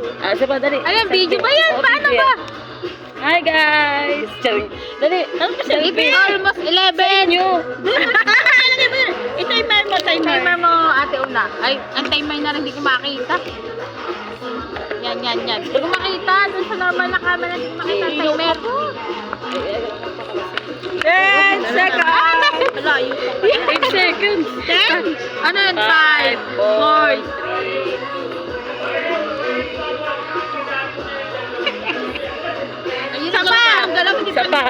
Isa pa, dali. Ayan, video ba yan? Paano ba? Hi guys! Dali, ano pa selfie? Almost 11. I-timer mo, timer mo, ate Una. Ay, ang timer na rin, hindi ko makita. Yan. Hindi ko makita. Doon sa normal na camera, hindi ko makita ang timer. 10 seconds! 8 seconds! 10? Ano yun? 5, 4.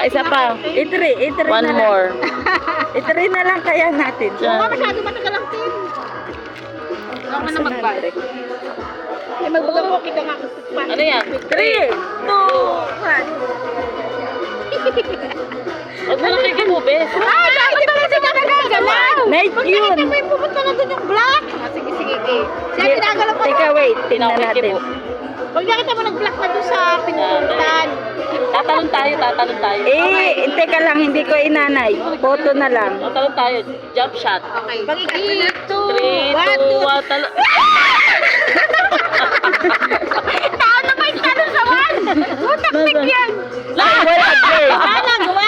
Isa pa. Itry One na more. lang. Itry na lang kaya natin. Masyado matagal ang tin. Huwag ka na magbalik. Ay, magbaga po kita nga. Ano yan? 3, 2, 1. Huwag mo lang kikibubes. Dapat pala siya nagagalaw. Night yun. May pupunta na doon yung black. Sige. Siya ginagalaw pa. Teka, wait. Tingnan natin. Pag nakita mo nag-black na doon sa pinupuntan. Tatalon tayo. Teka lang, hindi ko inanay. Photo na lang. Tatalon tayo. Jump shot. Okay. 3, 2, 1, talon. Tao na ba yung talon sa one? Taktik yan.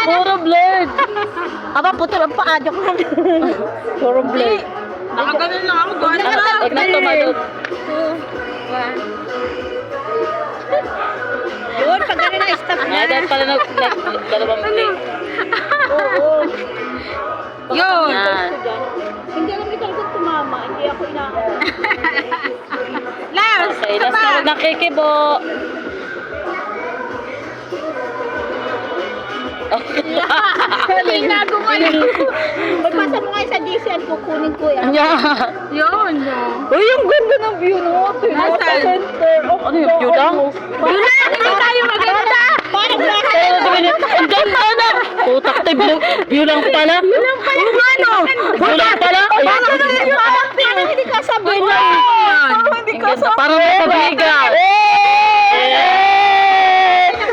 Puro blurred. Aba, putol ang paa. Joke lang. Puro blur. Nakaganon lang ako. Huwag na tumalon. 2, 1. Yun, pag gano'n na stop na. Dahil pala dalawang plate. Yun. Yan. Hindi alam ikaw kung tumama. Hindi ako Lars, Okay, isa last pa. na huwag nakikibo. Hindi na gumaling. Magpasa mo kayo sa DCN, kukunin ko yan. Yun. Uy, yung ganda ng view no. Nasaan? Ano yung view lang? Hindi tayo maganda. Parang Ang ganda na! Putak tayo, view lang pala. View lang pala. Parang hindi ka sabi na. Parang nasa bigan.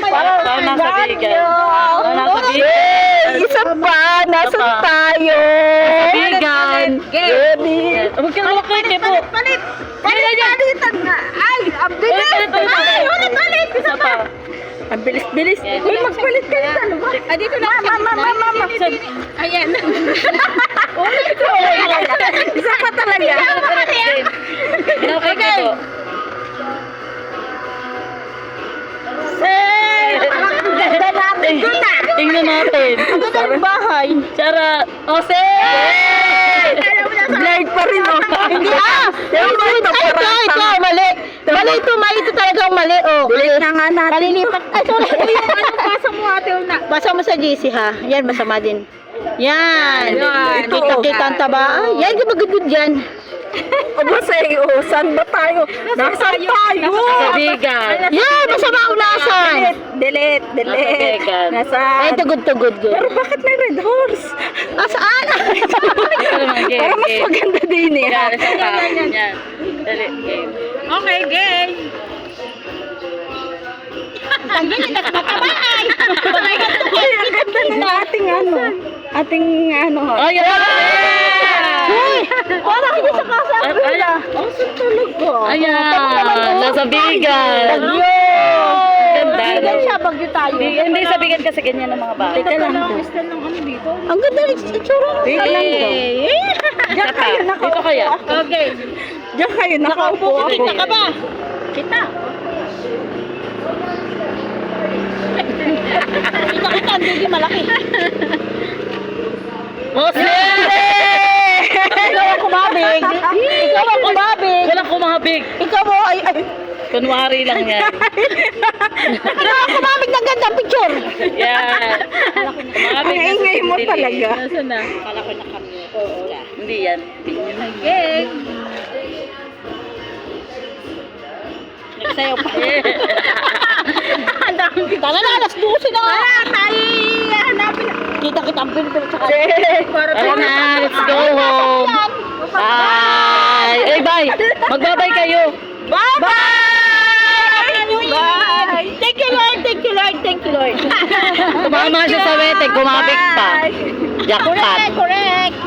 Parang nasa bigan. Isa pa, nasa tayo. Bigan. Ready? Huwag kang nakikibo. Palit na. Ay, ang bilis. Ay, ulit. Isa pa. Ang bilis-bilis. Uy, magpalit ka na. Ah, dito na. Mama. Ayan. Isa pa talaga. Nakikibo. Ganda natin. Tingnan natin. Ang bahay. Charot. Ose! Blurred pa rin, oh. Hindi, Ito, mali. Mali ito talagang mali, oh. Delete na nga natin. Kalilipat. Ay, sorry. Anong basa mo, ate Una? Basa mo sa GC, ha? Yan, masama din. Yan. Kita-kita ang taba. Yan, gumagudgud yan. Aba sa'yo, saan ba tayo? Nasaan tayo? Sa bigan. Yan, masama unasan. Delete. Nasa Nasa... Ay, tugod. Pero bakit may red horse? Asaan? Para mas maganda din eh. Yan, isa pa. Yan. Dali, game. Okay, game. Ang ganyan, nagmatabaan. Ay, ang ganda ng ating ano. Oh, yan! Uy, parang hindi sa kasa. Ayan. Ang talaga. Ayan. Nasa bigan. Ganda. Bagyo siya, bagyo tayo. Hindi sa bigan kasi ganyan ng mga bata. Teka lang. Ang ganda ng itsura ng Teka lang daw. Diyan kayo Dito nakaupo. kaya. Okay. Diyan kayo nakaupo ako. Kita ka ba? Kita. Kita, hindi malaki. Jose! Ikaw ang kumabig. Walang kumabig. Ikaw mo, ay. Kunwari lang yan. Ikaw ang kumabig ng gandang picture. Yan. Ang ingay mo talaga. Nasaan na? Kala ko na kami. Hindi yan. Hindi yan. Okay. Nagsayaw pa. Tara na, alas 12 na. Tayo hanapin. Kita ang pinipin sa Tara na, let's go home. Bye! Ay, bye! Magbabay kayo. Bye! Thank you, Lord. Tumama siya sa wete, kumabig pa. Jackpot. Correct.